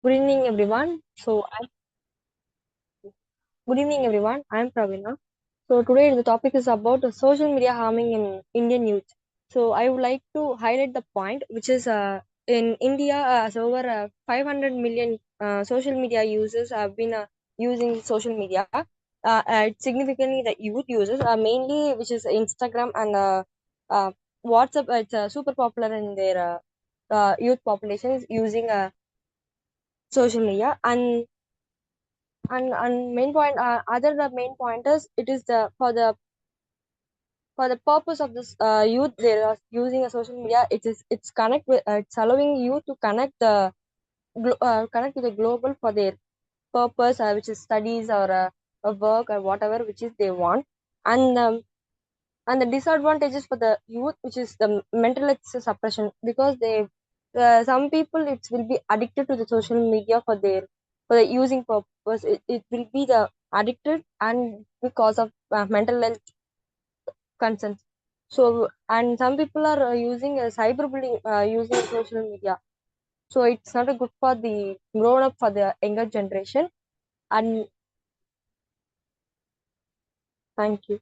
Good evening, everyone. Good evening, everyone. I'm Pravina. So today the topic is about the social media harming in Indian youth. So I would like to highlight the point, which is in India, over 500 million social media users have been using social media. Significantly, the youth users mainly, which is Instagram and uh, WhatsApp. It's super popular in their youth populations using social media and main point other the main pointers it is the for the purpose of this youth they are using a social media it's connect with it's allowing you to connect with the global for their purpose which is studies or a work or whatever which is they want and the disadvantages for the youth which is the mental health suppression because they some people it will be addicted to the social media for the using purpose it will be the addicted and because of mental health concerns so and some people are using cyberbullying using social media so it's not a good for the grown up for the younger generation and thank you.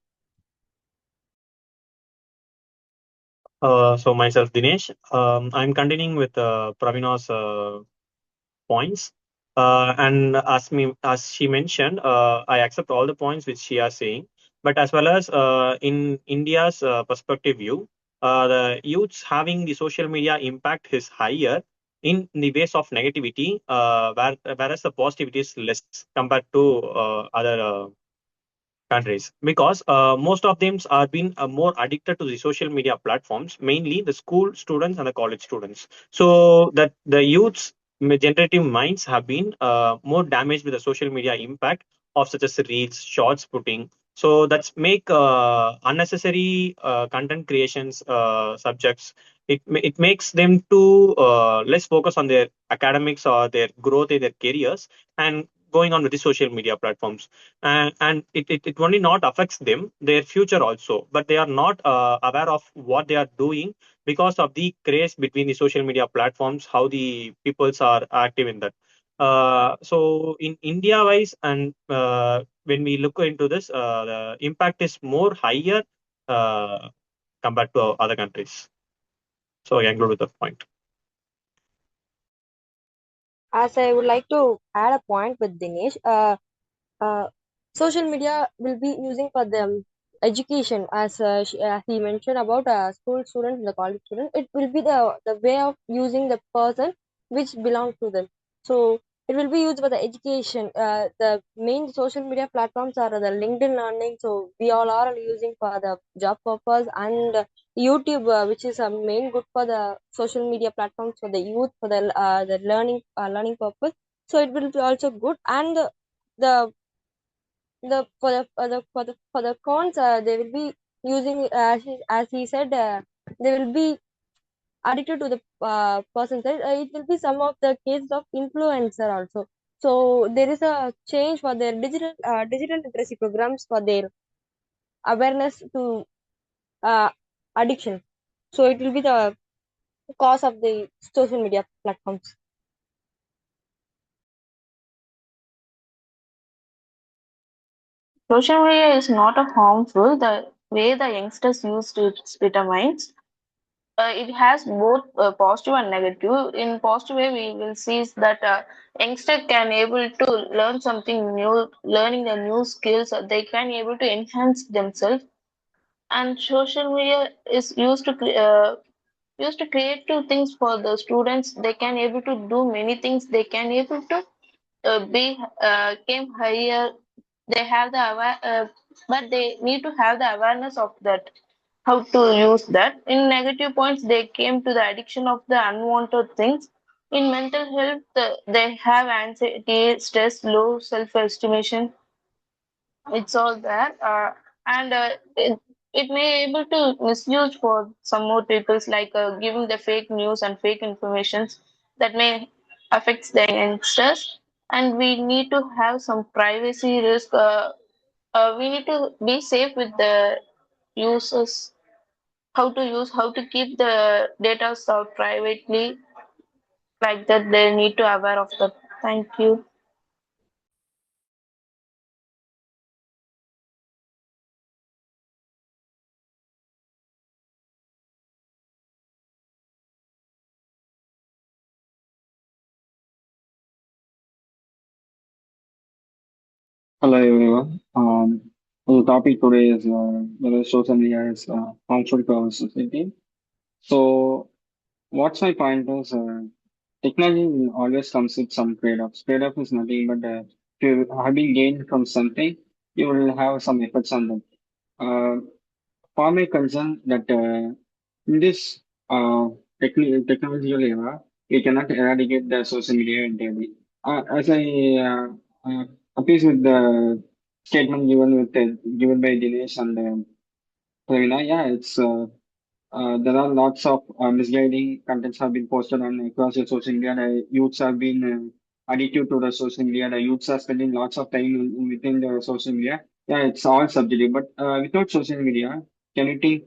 So myself, Dinesh. I'm continuing with Pravina's points, and as she mentioned, I accept all the points which she is saying. But as well as in India's perspective view, the youths having the social media impact is higher in the ways of negativity, whereas the positivity is less compared to other countries because most of them are being more addicted to the social media platforms, mainly the school students and the college students, so that the youth's generative minds have been more damaged with the social media impact of such as reels, shorts putting, so that's make unnecessary content creations subjects. It makes them to less focus on their academics or their growth in their careers and going on with the social media platforms, and it only not affects them their future also, but they are not aware of what they are doing because of the craze between the social media platforms, how the peoples are active in that. So in India wise, and when we look into this, the impact is more higher uh, compared to other countries. So I conclude with that point. As I would like to add a point with Dinesh uh, social media will be using for the education as he mentioned about school students and the college students it will be the way of using the person which belongs to them so it will be used for the education the main social media platforms are the LinkedIn learning so we all are using for the job purpose and YouTube which is a main good for the social media platforms for the youth for the learning purpose so it will be also good and the for the cons they will be using as he said they will be addicted to the person side it will be some of the cases of influencer also so there is a change for their digital literacy programs for their awareness to uh, addiction so it will be the cause of the social media platforms. Social media is not a harmful. The way the youngsters use it determines. It has both positive and negative. In positive way, we will see is that youngster can able to learn something new, learning the new skills. They can able to enhance themselves. And social media is used to create two things for the students. They can able to do many things. They can able to be came higher. They have the but they need to have the awareness of that, how to use that. In negative points, they came to the addiction of the unwanted things. In mental health, they have anxiety, stress, low self-estimation. It's all there, and it may able to misuse for some more people's like giving the fake news and fake informations that may affects the youngsters. And we need to have some privacy risk. We need to be safe with the users, how to use, how to keep the data stored privately, like that they need to aware of that. Thank you. Hello everyone. The topic today is whether social media is harmful to our society. So, what's my point is technology will always comes with some trade-offs. Trade-off is nothing but if you have been gained from something, you will have some effects on that. Uh, for my concern that in this technological era, we cannot eradicate the social media entirely. As I appease with the statement given by Dinesh and Pravina, yeah, it's there are lots of misguiding contents have been posted on across the social media. The youths have been addicted to the social media. The youths are spending lots of time within the social media. Yeah, it's all subjective. But without social media, can you think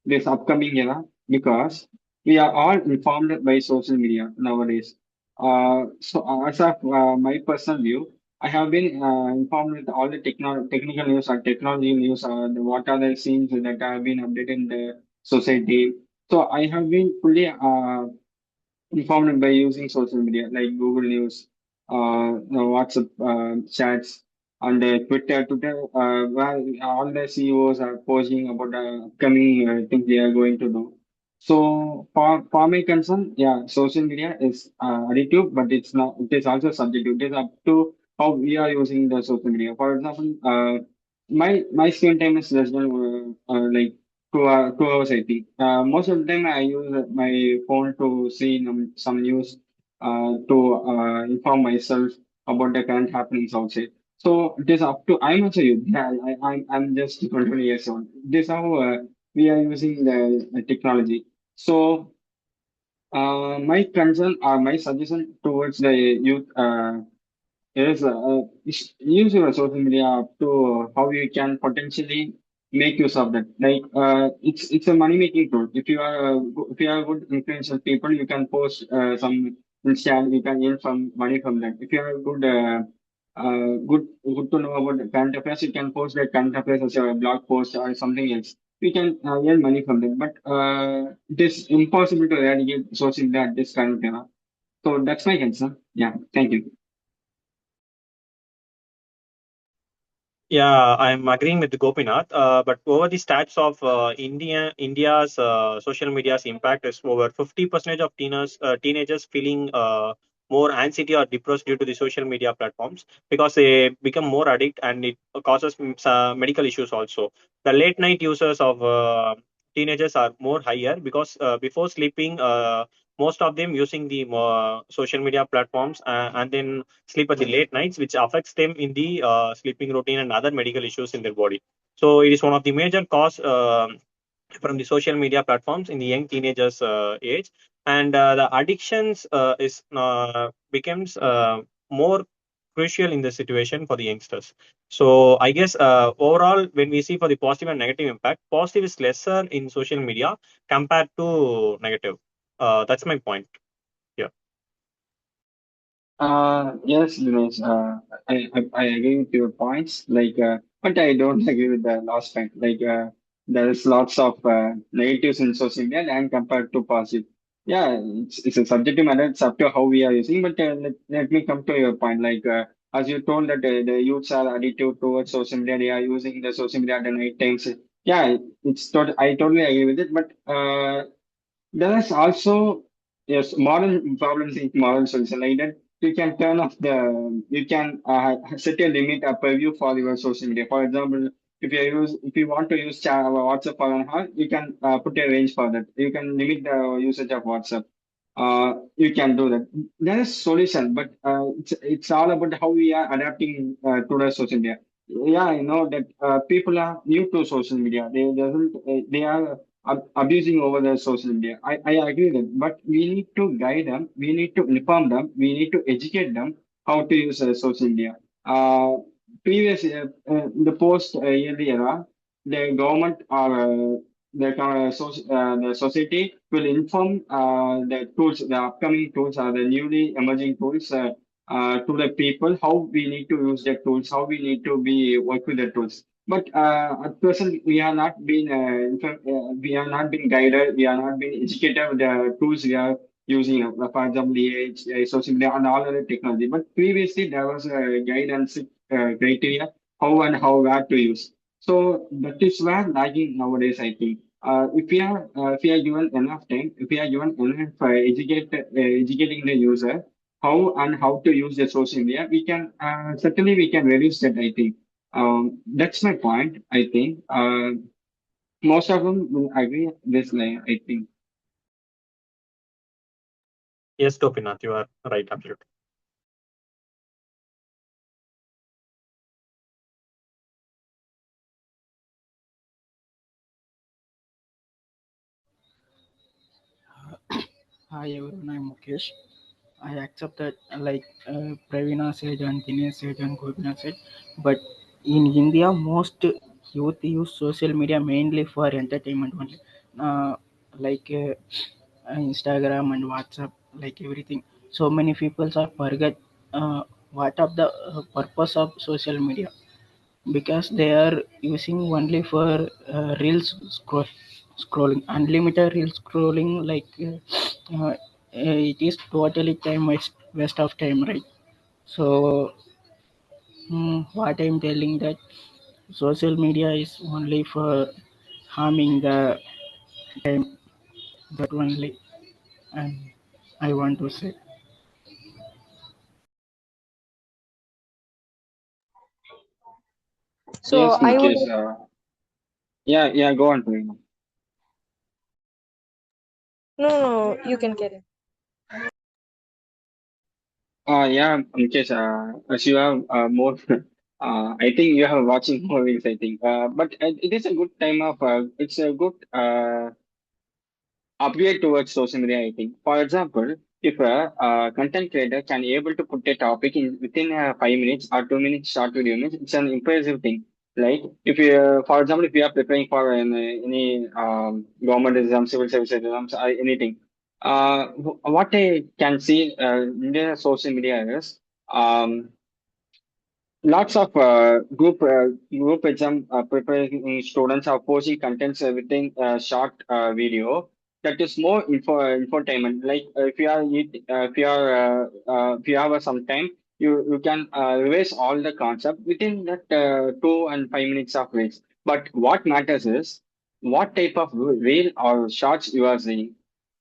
this upcoming era? Because we are all informed by social media nowadays. So as of my personal view, I have been informed with all the technical news or technology news, what are the scenes that have been updated in the society. So I have been fully informed by using social media like Google News, WhatsApp chats, and Twitter, where all the CEOs are posting about the upcoming things they are going to do. So for my concern, yeah, social media is addictive, but it's not. It is also subjective. It is up to how we are using the social media. For example, my screen time is less than like 2 hours, I think. Most of the time, I use my phone to see some news to inform myself about the current happenings outside. So it is up to, I'm also youth. Yeah, I'm just 20 years old. This is how we are using the technology. So my concern or my suggestion towards the youth is use your social media up to how you can potentially make use of that. Like it's a money making tool. If you are good influential people, you can post some Insta, you can earn some money from that. If you are good to know about the current affairs, you can post that current affairs as a blog post or something else. We can earn money from that. But it is impossible to eradicate social media at this current era. So that's my concern. Yeah, thank you. Yeah, I'm agreeing with Gopinath. But over the stats of India's social media's impact is over 50% of teenagers feeling more anxiety or depressed due to the social media platforms because they become more addict and it causes medical issues also. The late night users of teenagers are more higher because before sleeping, most of them using the social media platforms and then sleep at the late nights, which affects them in the sleeping routine and other medical issues in their body. So it is one of the major cause from the social media platforms in the young teenagers age, and the addictions is becomes more crucial in the situation for the youngsters. So I guess overall, when we see for the positive and negative impact, positive is lesser in social media compared to negative. That's my point. Yeah. Yes, Dinesh, I agree with your points. Like, but I don't agree with the last point. Like, there is lots of negatives in social media and compared to positive. Yeah, it's a subjective matter. It's up to how we are using. But let me come to your point. Like, as you told that the youths are addicted towards social media, they are using the social media at the night times. Yeah, I totally agree with it. But there is also yes modern problems in modern solution like that. You can turn off you can set a limit a preview for your social media. For example, if you want to use WhatsApp for an hour, you can put a range for that. You can limit the usage of WhatsApp. You can do that. There is solution, but it's all about how we are adapting to the social media. Yeah, I know that people are new to social media. They are abusing over the social media. I agree that, but we need to guide them. We need to inform them. We need to educate them how to use social media. Previous in the post yearly era, the government or the society will inform the tools, the upcoming tools, the newly emerging tools to the people how we need to use the tools, how we need to be work with the tools. But at present, we are not being we are not being guided, we are not being educated with the tools we are using, for example, the social media and all other technology. But previously, there was a guidance criteria how and how where to use. So that is where lagging nowadays, I think. If we are given enough time, if we are given enough educating the user how to use the social media, we can certainly we can reduce that. I think that's my point. I think most of them will agree this line. I think. Yes, Gopinath, you are right, absolutely. Hi everyone, I'm Mukesh. I accept that Pravina said and Dinesh said and Gopinath said, but in India, most youth use social media mainly for entertainment only, uh, like Instagram and WhatsApp, like everything. So many people are forget what of the purpose of social media because they are using only for scrolling, unlimited real scrolling, it is totally time waste of time, right? So what I'm telling that social media is only for harming the time, that only, and I want to say. So Yes, I would Mukesh. Yeah. Go on, Prerna. no, you can carry. Yeah, Mukesh, as you have more, I think you have watching movies, I think. But it is a good time of, it's a good upgrade towards social media, I think. For example, if a content creator can able to put a topic in within 5 minutes or 2 minutes short video means it's an impressive thing. Like if you, for example, if you are preparing for any government exam, civil service exams, or anything, what I can see in the social media is lots of group exam preparing students are posting contents within a short video that is more infotainment. Like if you have some time, you can revise all the concept within that 2 and 5 minutes of reels. But what matters is what type of reel or shorts you are seeing.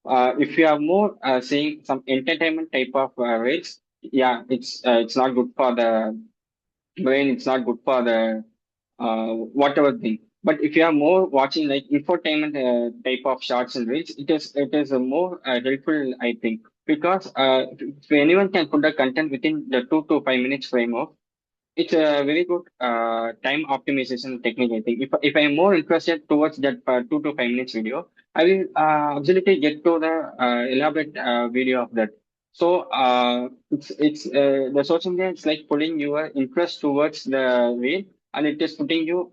If you are more seeing some entertainment type of reels, yeah, it's not good for the brain, it's not good for the whatever thing. But if you are more watching like infotainment type of shorts and reels, it is a more helpful, I think, because if anyone can put the content within the 2 to 5 minutes frame of, it's a very good time optimization technique, I think. If I'm more interested towards that 2 to 5 minutes video, I will absolutely get to the elaborate video of that. So it's the social media. It's like pulling your interest towards the reel, and it is putting you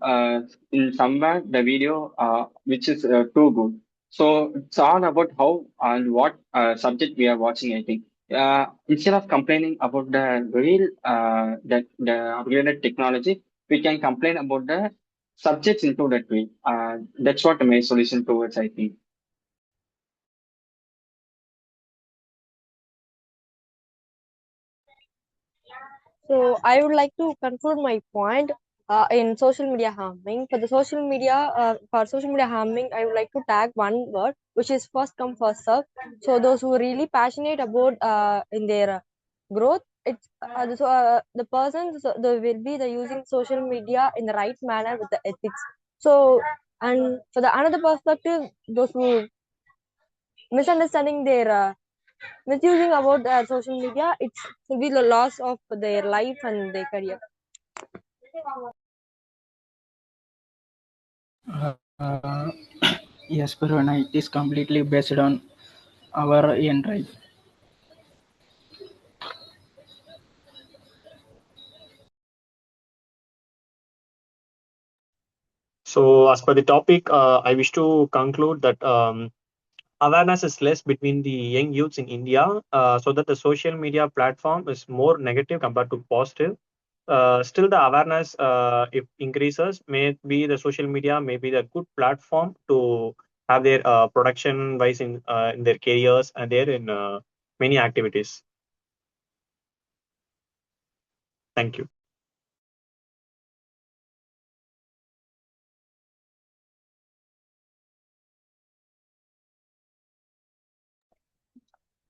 in somewhere the video which is too good. So it's all about how and what subject we are watching, I think. Instead of complaining about the real the upgraded technology, we can complain about the subjects into that way. That's what my solution towards, I think. So I would like to conclude my point in social media harming. For social media harming, I would like to tag one word, which is first come first serve. So those who are really passionate about in their growth, the person so they will be the using social media in the right manner with the ethics. So and for the another perspective, those who misunderstanding their misusing about social media, it's will be the loss of their life and their career. Uh, yes, Pravina, it is completely based on our end, right? So, as per the topic, I wish to conclude that awareness is less between the young youths in India, so that the social media platform is more negative compared to positive. Still, the awareness, if increases, may be the social media may be the good platform to have their production wise in their careers and there in many activities. Thank you.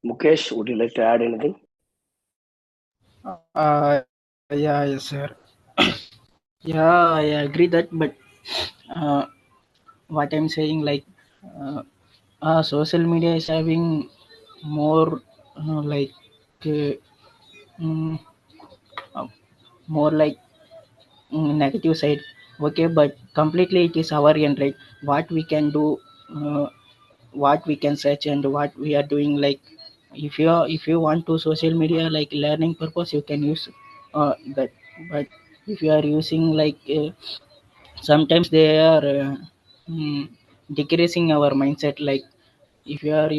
Mukesh, would you like to add anything? Yeah, yes, sir. Yeah, I agree that, but uh, what I'm saying, like, uh, social media is having more like uh, mm, uh, more like negative side. Okay, but completely it is our end, right? What we can do, uh, what we can search, and what we are doing. Like, if you want to social media like learning purpose, you can use that. But if you are using like sometimes they are mm, decreasing our mindset. Like, if you are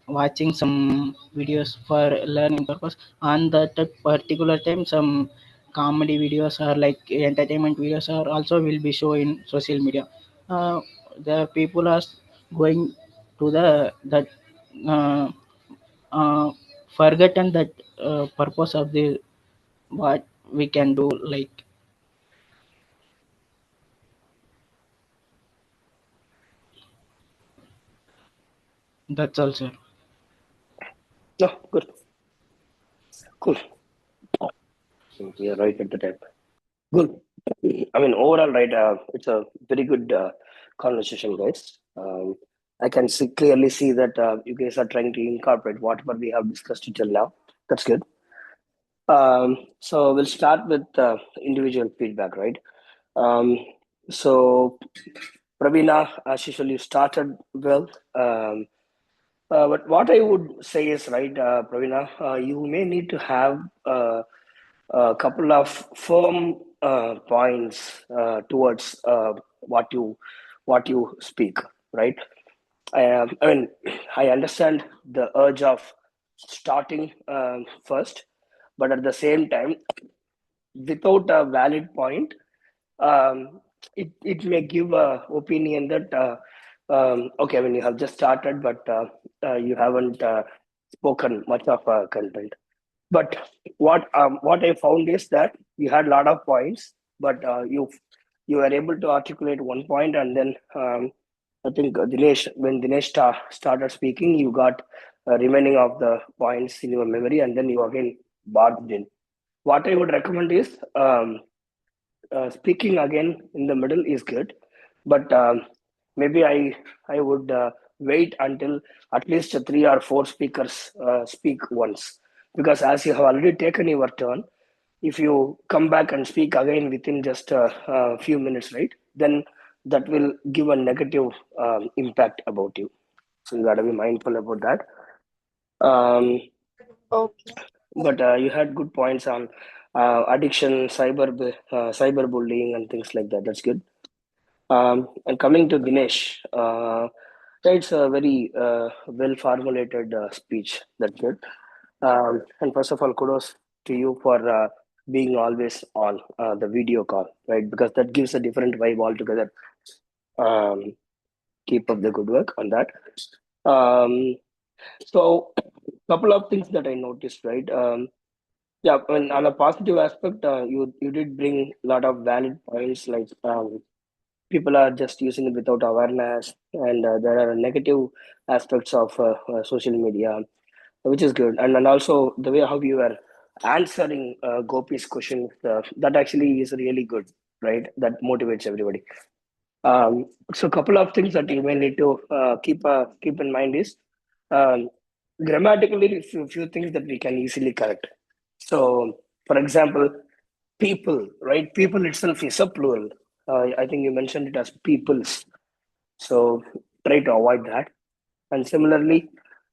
watching some videos for learning purpose, on that particular time some comedy videos or like entertainment videos are also will be shown in social media. uh, the people are going to the that uh, uh, forgotten that purpose of the what we can do. Like, that's also. No, good, cool. We are right at the time. Good. I mean, overall, right? It's a very good conversation, guys. I can clearly see that you guys are trying to incorporate whatever we have discussed till now. That's good. So we'll start with individual feedback, right? Um, so Pravina, as usual, you started well. But what I would say is, right, Pravina, you may need to have a couple of firm points towards what you speak, right? I mean, I understand the urge of starting first, but at the same time, without a valid point, it may give a opinion that okay, when you have just started, but you haven't spoken much of content. But what I found is that you had a lot of points, but you were able to articulate one point, and then I think Dinesh, when Dinesh started speaking, you got remaining of the points in your memory, and then you again barged in. What I would recommend is speaking again in the middle is good, but maybe I would wait until at least three or four speakers speak once, because as you have already taken your turn, if you come back and speak again within just a few minutes, right, then that will give a negative impact about you. So you got to be mindful about that. Um, Okay. but you had good points on addiction, cyberbullying, and things like that. That's good. And coming to Dinesh, it's a very well formulated speech. That's good. And first of all, kudos to you for being always on the video call, right? Because that gives a different vibe altogether. Um, Keep up the good work on that. Um, so, couple of things that I noticed, right? Yeah, and on a positive aspect, you did bring a lot of valid points, like people are just using it without awareness, and there are negative aspects of social media, which is good. And also the way how you are answering Gopi's question, that actually is really good, right? That motivates everybody. So a couple of things that you may need to keep in mind is um, grammatically few things that we can easily correct. So, for example, people, right? People itself is a plural. I think you mentioned it as peoples. So try to avoid that. And similarly,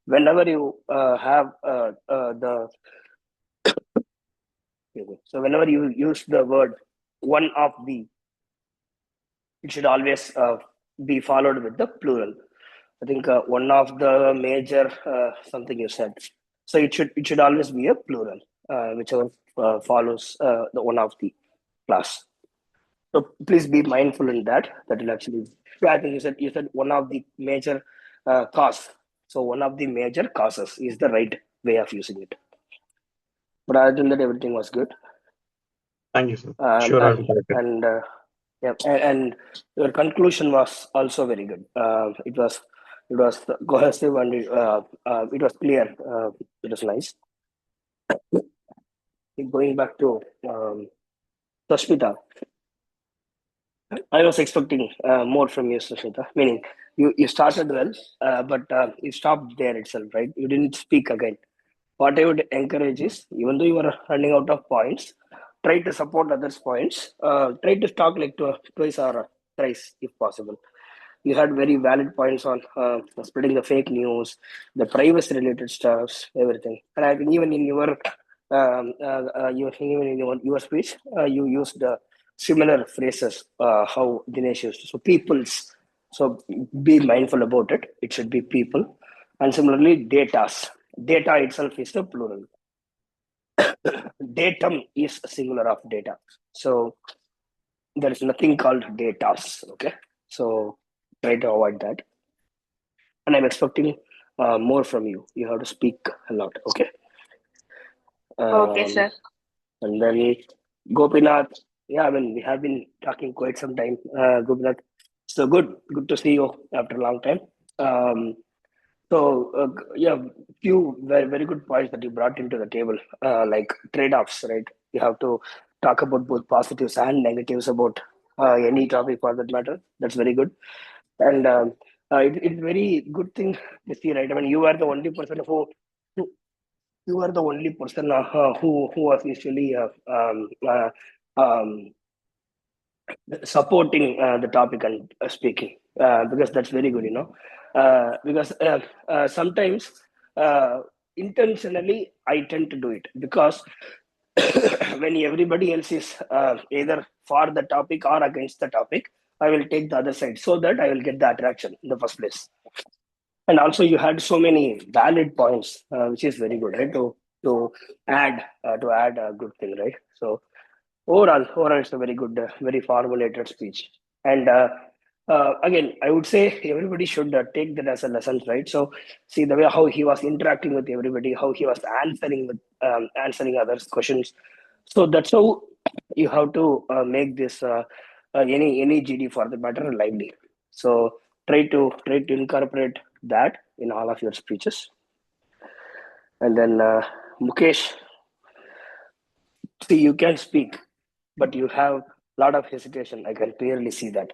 whenever you have the so whenever you use the word one of the, it should always be followed with the plural. I think one of the major something you said. So it should always be a plural, whichever follows the one of the class. So please be mindful in that. That will actually. Yeah, I think you said one of the major cause. So one of the major causes is the right way of using it. But other than that, everything was good. Thank you, sir. Sure, I'll correct it. And yeah, and your conclusion was also very good. It was cohesive and it was clear. It was nice. Going back to Sushmita, I was expecting more from you, Sushmita. Meaning, you started well, but you stopped there itself, right? You didn't speak again. What I would encourage is, even though you are running out of points, try to support others' points. Try to talk like twice or thrice if possible. You had very valid points on spreading the fake news, the privacy related stuffs, everything. And I think even in your even in your speech, you used similar phrases how Dinesh used. So people's. So be mindful about it. It should be people, and similarly datas. Data itself is the plural. Datum is singular of data. So there is nothing called datas. Okay. So try to avoid that. And I'm expecting more from you. You have to speak a lot. Okay. Okay, sir. And then Gopinath. Yeah, I mean, we have been talking quite some time. Gopinath. So good to see you after a long time. Yeah, few very, very good points that you brought into the table, like trade-offs, right? You have to talk about both positives and negatives about any topic for that matter. That's very good. And it's very good thing to see, right? I mean, you are the only person who you are the only person who was usually supporting the topic and speaking because that's very good, because sometimes intentionally I tend to do it because when everybody else is either for the topic or against the topic, I will take the other side so that I will get the attraction in the first place. And also you had so many valid points, which is very good, right? To add a good thing, right? So overall, it's a very good, very formulated speech. And again, I would say everybody should take that as a lesson, right? So see the way how he was interacting with everybody, how he was answering others' questions. So that's how you have to make this any GD for the matter lively. So try to incorporate that in all of your speeches. And then Mukesh, see, you can speak, but you have a lot of hesitation. I can clearly see that.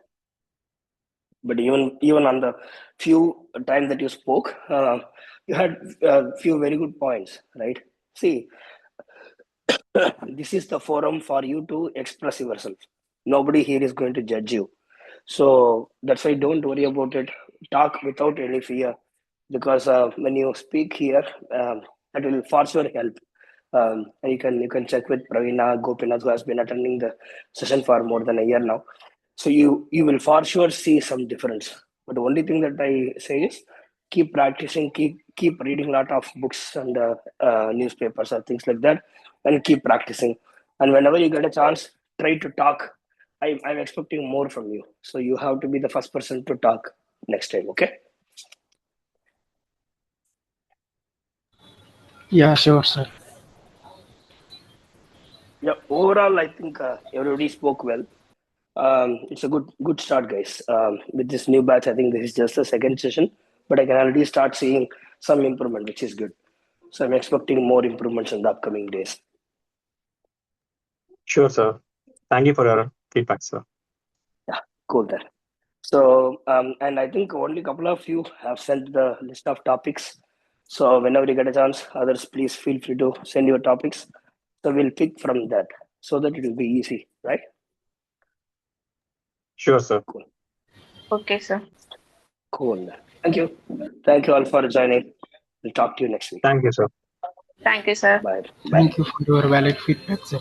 But even on the few times that you spoke, you had a few very good points, right? See, this is the forum for you to express yourself. Nobody here is going to judge you. So that's why don't worry about it. Talk without any fear, because when you speak here, that will for sure help. And you can check with Pravina Gopinath, who has been attending the session for more than a year now. So you will for sure see some difference. But the only thing that I say is keep practicing, keep reading a lot of books and newspapers or things like that, and keep practicing. And whenever you get a chance, try to talk. I'm expecting more from you, so you have to be the first person to talk next time. Okay. Yeah, sure, sir. Yeah. Overall, I think everybody spoke well. It's a good start, guys. With this new batch, I think this is just the second session, but I can already start seeing some improvement, which is good. So I'm expecting more improvements in the upcoming days. Sure, sir. Thank you for your feedback, sir. Yeah, cool then. So, and I think only a couple of you have sent the list of topics. So whenever you get a chance, others please feel free to send your topics. So we'll pick from that so that it will be easy, right? Sure, sir. Cool. Okay, sir. Cool. Thank you. Thank you all for joining. We'll talk to you next week. Thank you, sir. Thank you, sir. Bye. Thank you for your valid feedback, sir.